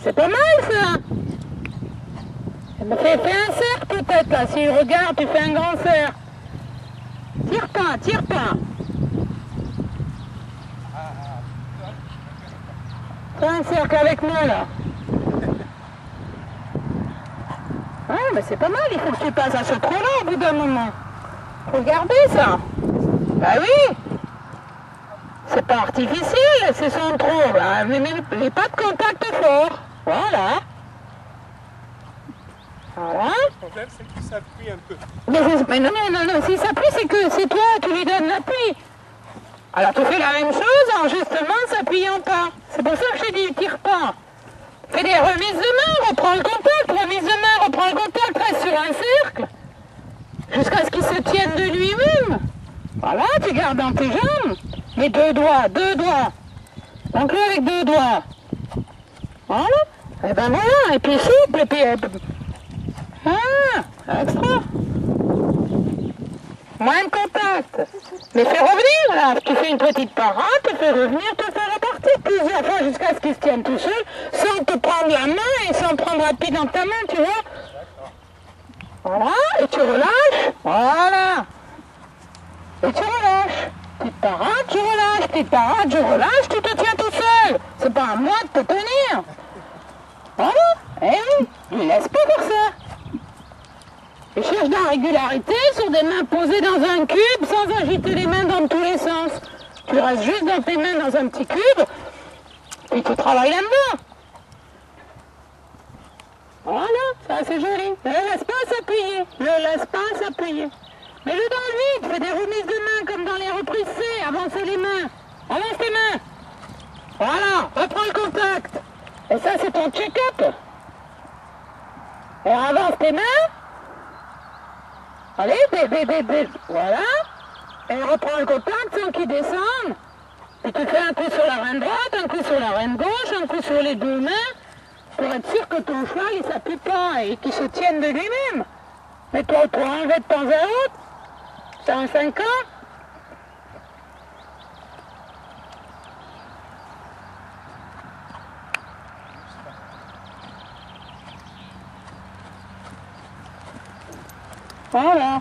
C'est pas mal ça. Fais un cercle peut-être là, s'il regarde, tu fais un grand cercle. Tire pas, tire pas. Fais un cercle avec moi là. Ouais, mais c'est pas mal, il faut que tu passes à ce trou-là au bout d'un moment. Regardez ça. Bah oui. C'est pas artificiel, c'est son trou. Bah, mais pas de contact fort. Voilà. Voilà. Le problème, c'est qu'il s'appuie un peu. Mais non, s'il s'appuie, c'est que c'est toi, tu lui donnes l'appui. Alors tu fais la même chose en justement s'appuyant pas. C'est pour ça que je t'ai dit, tire pas. Fais des remises de main, reprends le contact, remise de main, reprends le contact, reste sur un cercle. Jusqu'à ce qu'il se tienne de lui-même. Voilà, tu gardes dans tes jambes. Mais deux doigts. Donc là avec deux doigts. Voilà. Et ben voilà, et puis souple, et puis... Ah, extra. Moins de contact. Mais fais revenir là. Tu fais une petite parade, tu fais revenir, tu fais repartir plusieurs fois jusqu'à ce qu'il se tienne tout seul, sans te prendre la main et sans prendre appui dans ta main, tu vois. Voilà, et tu relâches. Voilà. Et tu relâches. Petite parade, je relâche. Petite parade, je relâche, tu te tiens tout seul. C'est pas à moi de te tenir. Voilà. Eh oui, ne laisse pas faire ça. Et cherche de la régularité sur des mains posées dans un cube sans agiter les mains dans tous les sens. Tu restes juste dans tes mains dans un petit cube et tu travailles là-dedans. Voilà, ça c'est joli. Ne le laisse pas s'appuyer. Ne le laisse pas s'appuyer. Mets-le dans le vide, fais des remises de mains comme dans les reprises C. Avance les mains. Avance tes mains. Voilà, reprends le contact. Et ça c'est ton check-up. Et avance tes mains. Allez, voilà. Et reprends le contact sans qu'il descende. Et tu fais un coup sur la reine droite, un coup sur la reine gauche, un coup sur les deux mains, pour être sûr que ton cheval il s'appuie pas et qu'il se tienne de lui-même. Mais toi, pour enlever de temps à autre, c'est un 5 ans. Voilà.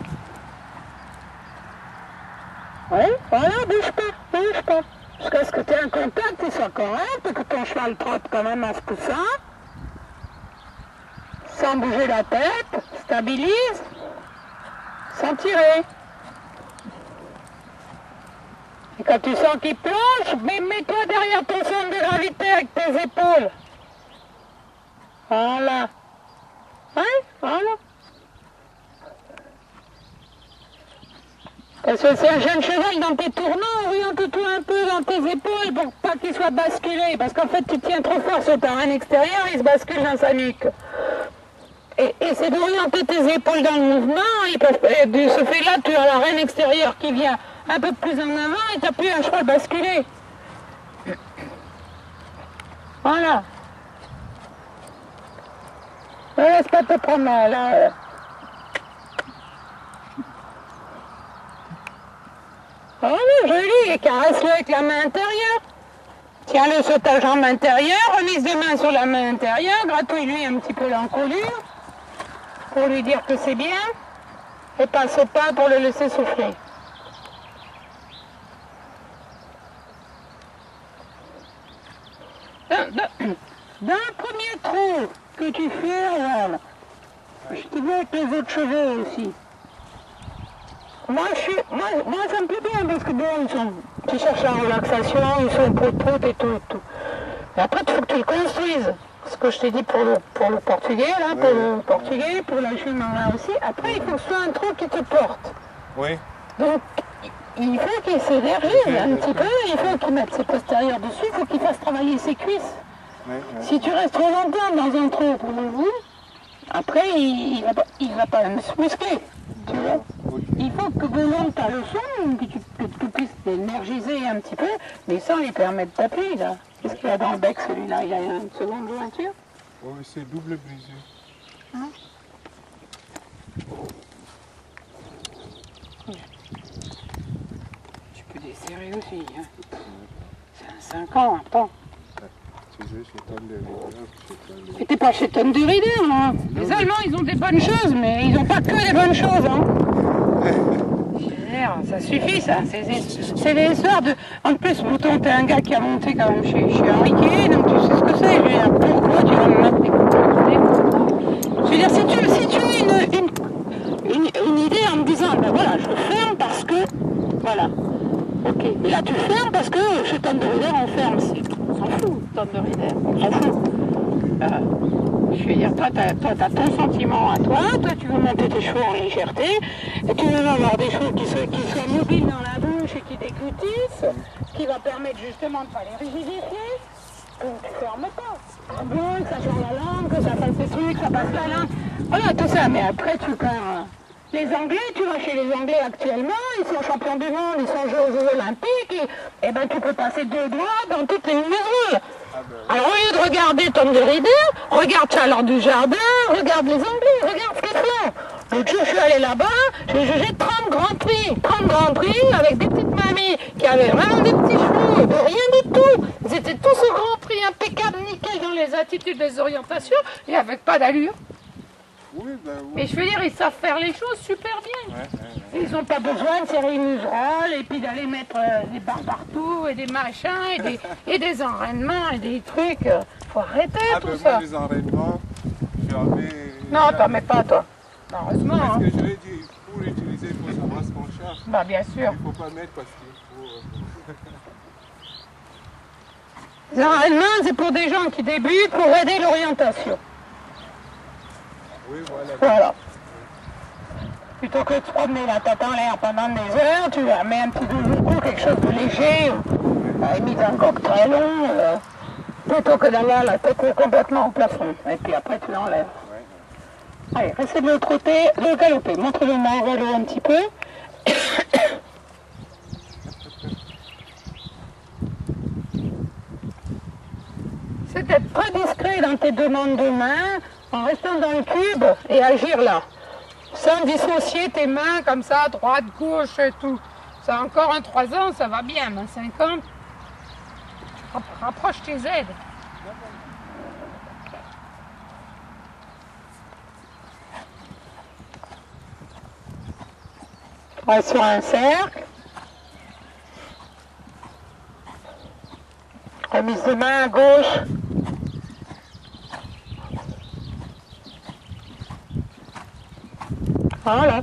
Oui, voilà, bouge pas. Jusqu'à ce que tu aies un contact qui soit correct et que ton cheval trotte quand même en se poussant. Sans bouger la tête, stabilise, sans tirer. Et quand tu sens qu'il plonge, mets-toi derrière ton centre de gravité avec tes épaules. Voilà. Oui, voilà. Parce que c'est un jeune cheval dans tes tournants, oriente-toi un peu dans tes épaules pour pas qu'il soit basculé. Parce qu'en fait, tu tiens trop fort sur ta reine extérieure, il se bascule dans sa nuque. Et c'est d'orienter tes épaules dans le mouvement, et de ce fait-là, tu as la reine extérieure qui vient un peu plus en avant et tu n'as plus un cheval basculé. Voilà. Ne laisse pas te prendre là. Voilà, joli, et caresse-le avec la main intérieure. Tiens-le sur ta jambe intérieure, remise de main sur la main intérieure, gratouille-lui un petit peu l'encolure pour lui dire que c'est bien, et passe au pas pour le laisser souffler. Dans le premier trou que tu fais, voilà, je te vois avec les autres chevaux aussi. Moi, ça me plaît bien parce que bon, tu cherches la relaxation, ils sont prout et tout. Et après, il faut que tu le construises. Ce que je t'ai dit pour le portugais, là, pour le portugais, pour la jument là aussi. Après, il faut que ce soit un trou qui te porte. Oui. Donc, il faut qu'il s'énergise un petit peu, il faut qu'il mette ses postérieurs dessus, il faut qu'il fasse travailler ses cuisses. Oui. Si tu restes trop longtemps dans un trou, après, il va pas se muscler, tu vois. Il faut que de long ta leçon, que tu puisses l'énergiser un petit peu, mais sans lui permettre d'appuyer, là. Qu'est-ce qu'il y a dans le bec, celui-là? Il y a une seconde jointure? Oui, c'est double brisure. Hein? Tu peux desserrer aussi, hein. C'est un 5 ans, attends. disais chez Tom de Rieder. Mais t'es pas chez Tom de Rieder, là. Les Allemands, ils ont des bonnes choses, mais ils n'ont pas que des bonnes choses, hein. Ça suffit, ça. C'est des histoires de... En plus, Bouton, t'es un gars qui a monté quand même chez Henriquet, donc tu sais ce que c'est. Je veux dire, pourquoi tu vas me mettre des coups. Je veux dire, si tu as une idée en me disant, ben voilà, je ferme parce que... Voilà. Ok. Mais là, tu fermes parce que chez Tom de Rieder, on ferme. On s'en fout, Tom de Rieder. On s'en fout. Je veux dire, toi, t'as ton sentiment à toi tu veux monter tes cheveux en légèreté, et tu veux avoir des cheveux qui soient mobiles dans la bouche et qui déglutissent, ce qui va permettre justement de ne pas les rigidifier. Donc tu fermes pas. Ah bon, que ça change la langue, que ça fasse des trucs, ça passe la langue. Voilà, tout ça, mais après tu perds. Les Anglais, tu vas chez les Anglais actuellement, ils sont champions du monde, ils sont aux Jeux Olympiques, et ben tu peux passer 2 doigts dans toutes les mesures. Alors au lieu de regarder Tom de Rieder, regarde Chaleur du Jardin, regarde les Anglais, regarde ce qu'ils font. L'autre jour je suis allé là-bas, j'ai jugé 30 grands prix avec des petites mamies qui avaient vraiment des petits cheveux, de rien du tout. Ils étaient tous au Grand Prix, impeccables, nickel dans les attitudes, les orientations, et avec pas d'allure. Oui, ben oui. Mais je veux dire, ils savent faire les choses super bien. Ils n'ont pas besoin de serrer une muserolle et puis d'aller mettre des barres partout et des machins et des enraînements et des trucs. Faut arrêter tout ça. Moi, les enraînements, jamais... Non, t'en mets pas, toi. Non, heureusement. Parce Hein. que je l'ai dit, pour l'utiliser, il faut savoir ce qu'on cherche. Bah, bien sûr. Il ne faut pas mettre parce qu'il faut... Les enraînements, c'est pour des gens qui débutent, pour aider l'orientation. Oui, voilà. Voilà. Plutôt que de se promener la tête en l'air pendant des heures, tu leur mets un petit doudou, quelque chose de léger, ou à la limite un coq très long, plutôt que d'avoir la tête complètement au plafond. Et puis après, tu l'enlèves. Allez, restez de l'autre côté, le galoper. Montre-le-moi en vélo un petit peu. C'est d'être très discret dans tes demandes de main, en restant dans le cube et agir là. Sans dissocier tes mains comme ça, droite, gauche et tout. Ça encore un 3 ans, ça va bien, mais 50, rapproche tes aides. Reste sur un cercle. Remise de main à gauche. Voilà.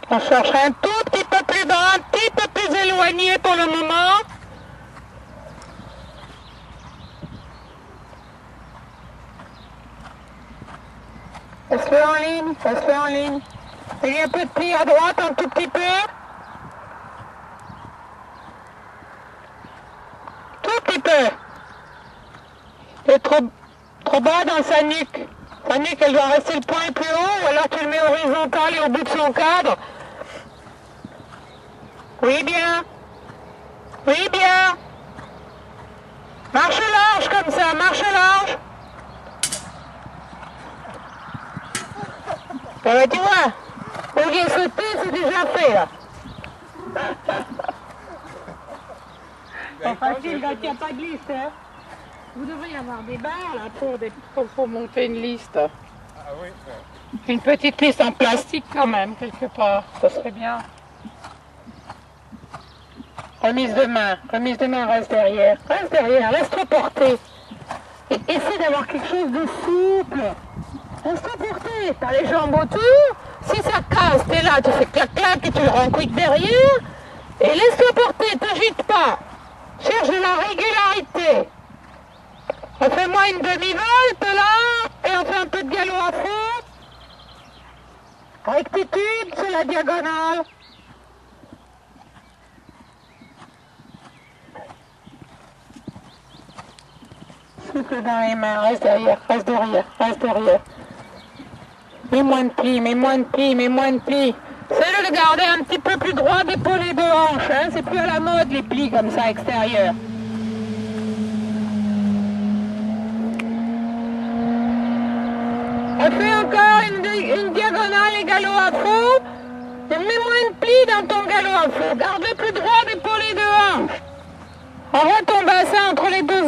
On cherche un tout petit peu plus bas, un petit peu plus éloigné pour le moment. Reste-le en ligne, reste-le en ligne. Il y a un peu de pli à droite, un tout petit peu. Tout petit peu. Il est trop bas dans sa nuque. Sa nuque, elle doit rester le point plus haut, ou alors tu le mets horizontal et au bout de son cadre. Oui, bien. Oui, bien. Marche large comme ça, marche large. Tu vois, au lieu de sauter, c'est déjà fait, là. C'est facile quand il n'y a pas de liste, hein. Vous devriez avoir des barres, là, pour monter une liste. Ah oui, Une petite liste en plastique, quand même, quelque part. Ça serait bien. Remise de main, reste derrière, laisse-toi porter. Et essaie d'avoir quelque chose de souple. Laisse-toi porter, t'as les jambes autour, si ça casse, t'es là, tu fais clac-clac et tu le rends quick derrière, et laisse-toi porter, t'agite pas. Cherche de la régularité. Fais-moi une demi-volte là, et on fait un peu de galop à fond. Rectitude sur la diagonale. Souffle dans les mains, reste derrière. Mets moins de plis. Essaye de garder un petit peu plus droit d'épaule et de hanche, hein. C'est plus à la mode les plis comme ça extérieurs. Refais encore une diagonale et galop à fond. Et mets moins de plis dans ton galop à fond. Garde le plus droit d'épaule et de hanche. Envoie ton bassin entre les deux